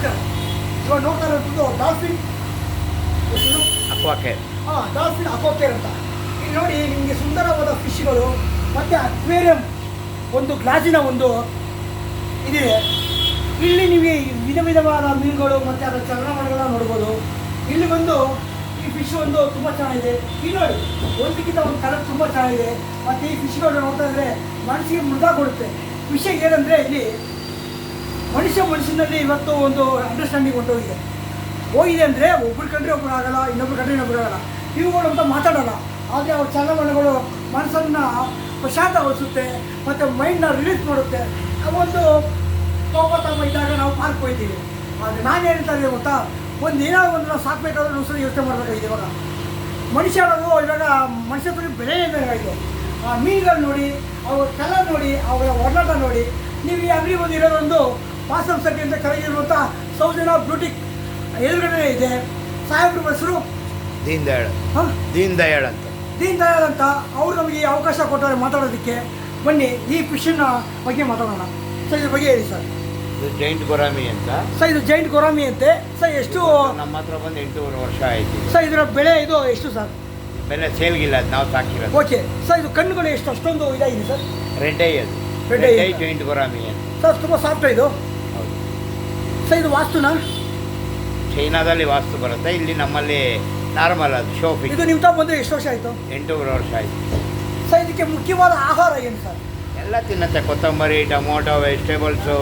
ನಮಸ್ಕಾರ. ಇವಾಗ ನೋಡ್ತಾ ಇರೋದು ಡಾಲ್ಫಿನ್ ಅಕ್ವಾಕೇರ್. ಡಾಲ್ಫಿನ್ ಅಕ್ವಾಕೇರ್ ಅಂತ. ಇಲ್ಲಿ ನೋಡಿ ನಿಮಗೆ ಸುಂದರವಾದ ಫಿಶ್ಗಳು ಮತ್ತು ಅಕ್ವೇರಿಯಂ ಒಂದು ಗ್ಲಾಸಿನ ಒಂದು ಇದಿದೆ. ಇಲ್ಲಿ ನಿಮಗೆ ವಿಧ ವಿಧವಾದ ಮೀನುಗಳು ಮತ್ತು ಅದರ ಚಲನವಲನಗಳನ್ನ ನೋಡ್ಬೋದು. ಇಲ್ಲಿ ಬಂದು ಈ ಫಿಶ್ ಒಂದು ತುಂಬ ಚೆನ್ನಾಗಿದೆ. ಇಲ್ಲಿ ನೋಡಿ ಒಂದಕ್ಕಿಂತ ಒಂದು ಕಲರ್ ತುಂಬ ಚೆನ್ನಾಗಿದೆ. ಮತ್ತು ಈ ಫಿಶ್ಗಳು ನೋಡ್ತಾ ಇದ್ದರೆ ಮನಸ್ಸಿಗೆ ಮೃಗ ಕೊಡುತ್ತೆ. ವಿಷಯ ಏನಂದರೆ ಇಲ್ಲಿ ಮನುಷ್ಯನಲ್ಲಿ ಇವತ್ತು ಒಂದು ಅಂಡರ್ಸ್ಟ್ಯಾಂಡಿಂಗ್ ಹೋಗಿದೆ ಅಂದರೆ ಒಬ್ಬರು ಕಂಡ್ರೆ ಒಬ್ಬರು ಆಗಲ್ಲ, ಇನ್ನೊಬ್ರು ಕಂಡ್ರೆ ಇನ್ನೊಬ್ರು ಆಗಲ್ಲ. ಇವುಗಳು ಅಂತ ಮಾತಾಡೋಲ್ಲ, ಆದರೆ ಅವ್ರ ಚಲನವಲನಗಳು ಮನಸ್ಸನ್ನು ಪ್ರಶಾಂತಗೊಳಿಸುತ್ತೆ ಮತ್ತು ಮೈಂಡ್ನ ರಿಲೀಫ್ ಮಾಡುತ್ತೆ. ಒಂದು ಕೋಪ ಇದ್ದಾಗ ನಾವು ಪಾರ್ಕ್ ಹೋಗ್ತೀವಿ. ಆದರೆ ನಾನು ಹೇಳ್ತಾ ಇದ್ದೀನಿ ಗೊತ್ತಾ, ಏನಾದ್ರು ಒಂದು ನಾವು ಸಾಕಬೇಕಾದ್ರೆ ನಾವು ಸರಿ ಯೋಚನೆ ಮಾಡಬೇಕಾಗಿದೆ. ಇವಾಗ ಮನುಷ್ಯತ್ವಕ್ಕೆ ಬೆಲೆ ಇರಬೇಕಾಗಿದೆ. ಆ ಮೀನುಗಳು ನೋಡಿ, ಅವ್ರ ಕಲರ್ ನೋಡಿ, ಅವರ ಒಡನಾಟ ನೋಡಿ. ನೀವು ಈ ಅಂಗಡಿ ಬಂದು ಇರೋದೊಂದು ಪಾಸಂ ಸಟ್ಟಿ ಅಂತ ಕೆಳಗಿರುವಂಥ ಸೌಜನ್ಯ ಬ್ಯೂಟಿಕ್ ಎದುರುಗಡೆ ಇದೆ. ಸಾಹೇಬ್ರ ಹೆಸರು ದೀನ್ ದಯಾಳ್ ಅಂತ. ಅವ್ರು ನಮಗೆ ಈ ಅವಕಾಶ ಕೊಟ್ಟರೆ ಮಾತಾಡೋದಕ್ಕೆ. ಬನ್ನಿ ಈ ಫಿಶ್ನ ಬಗ್ಗೆ ಮಾತಾಡೋಣ. ಸರ್ ಇದ್ರ ಬಗ್ಗೆ ಹೇಳಿ ಸರ್. ಇದು ಜೈಂಟ್ ಗೊರಾಮಿ ಅಂತ ಸರ್. ಇದು ಜೈಂಟ್ ಗೊರಾಮಿ ಅಂತೆ ಸರ್. ಎಷ್ಟು ನಮ್ಮ ಹತ್ರ ಬಂದು 8.5 ವರ್ಷ ಆಯ್ತು ಸರ್. ಇದರ ಬೆಲೆ ಇದು ಎಷ್ಟು ಸರ್? ಬೆಲೆ ಸೇಲ್ಗಿಲ್ಲ, ಅದು ನಾವು ಸಾಕಿರೋದು. Okay sir. ಇದು ಕಣ್ಣುಗಳು ಎಷ್ಟು ಅಷ್ಟೊಂದು ಇದಾಗಿದೆ ಸರ್? ರೆಡ್ ಐ ಜೈಂಟ್ ಗೊರಾಮಿ ಅಂತ ಸರ್. ತುಂಬ ಸಾಫ್ಟ್ ಇದು. ಹೌದು ಸರ್. ಇದು ವಾಸ್ತುನಾ? ಚೈನಾದಲ್ಲಿ ವಾಸ್ತು ಬರುತ್ತೆ, ಇಲ್ಲಿ ನಮ್ಮಲ್ಲಿ ನಾರ್ಮಲ್ ಅದು ಶೋ ಫಿಶ್. ಇದು ನೀವು ಬಂದರೆ ಎಷ್ಟು ವರ್ಷ ಆಯಿತು? 8.5 ವರ್ಷ ಆಯಿತು ಸರ್. ಇದಕ್ಕೆ ಮುಖ್ಯವಾದ ಆಹಾರ ಏನು ಸರ್? ಎಲ್ಲ ತಿನ್ನತ್ತೆ, ಕೊತ್ತಂಬರಿ, ಟೊಮೊಟೊ, ವೆಜಿಟೇಬಲ್ಸು,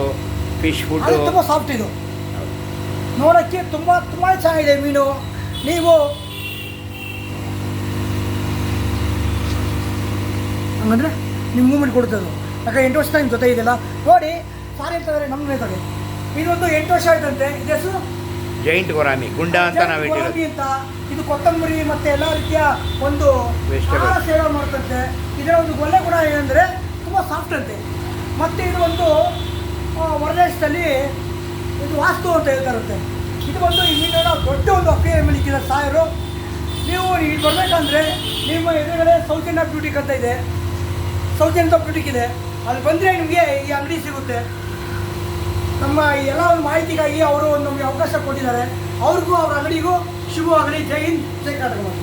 ಫಿಶ್ ಫುಡ್ಡು. ತುಂಬ ಸಾಫ್ಟ್ ಇದು. ನೋಡೋಕ್ಕೆ ತುಂಬ ಚೆನ್ನಾಗಿದೆ ಮೀನು. ನೀವು ಹಂಗಂದ್ರೆ ನಿಮ್ಮ ಮೂಮೆಂಟ್ ಕೊಡುತ್ತೆ ಅದು. ಯಾಕಂದ್ರೆ 8 ವರ್ಷ ನಿಮ್ಮ ಜೊತೆ ಇದೆಯಲ್ಲ ನೋಡಿ. ಸಾರಿ ಅಂತಂದರೆ ನಮ್ಮ ನೇತಾಗೆ ಇದೊಂದು 8 ವರ್ಷ ಆಯ್ತಂತೆ. ಇದು ಹೆಸರು ಜೈಂಟ್ ಗೊರಾಮಿ ಗುಂಡ ಅಂತ ನಾವು ಇಟ್ಟಿರೋದು ಅಂತ. ಇದು ಕೊತ್ತಂಬರಿ ಮತ್ತು ಎಲ್ಲ ರೀತಿಯ ಒಂದು ಆಹಾರ ಸೇವೆ ಮಾಡ್ತಂತೆ. ಇದರ ಒಂದು ಒಳ್ಳೆ ಗುಣ ಏನಂದರೆ ತುಂಬ ಸಾಫ್ಟ್ ಅಂತೆ. ಮತ್ತು ಇದು ಒಂದು ಹೊರದೇಶದಲ್ಲಿ ಇದು ವಾಸ್ತು ಅಂತ ಹೇಳ್ತಾರಂತೆ. ಇದು ಒಂದು ಈ ಮೀನನ್ನು ದೊಡ್ಡ ಒಂದು ಅಕ್ವೇರಿಯಂ ಇಕ್ಕಿದ್ದಾರೆ ಸಾಯರು. ನೀವು ಇಲ್ಲಿ ಬರಬೇಕಂದ್ರೆ ನಿಮ್ಮ ಎದುರುಗಡೆ ಸೌಜನ್ಯ ಬ್ಯೂಟಿಕ್ ಅಂತ ಇದೆ, ಸೌಜನ್ಯ ಬ್ಯೂಟಿಕ್ ಇದೆ. ಅಲ್ಲಿ ಬಂದರೆ ನಿಮಗೆ ಈ ಅಂಗಡಿ ಸಿಗುತ್ತೆ. ನಮ್ಮ ಎಲ್ಲ ಒಂದು ಮಾಹಿತಿಗಾಗಿ ಅವರು ನಮಗೆ ಅವಕಾಶ ಕೊಟ್ಟಿದ್ದಾರೆ. ಅವ್ರಿಗೂ ಅವ್ರ ಅಂಗಡಿಗೂ ಶುಭವಾಗಲಿ. ಜೈ ಹಿಂದ್, ಜೈ ಕರ್ನಾಟಕ.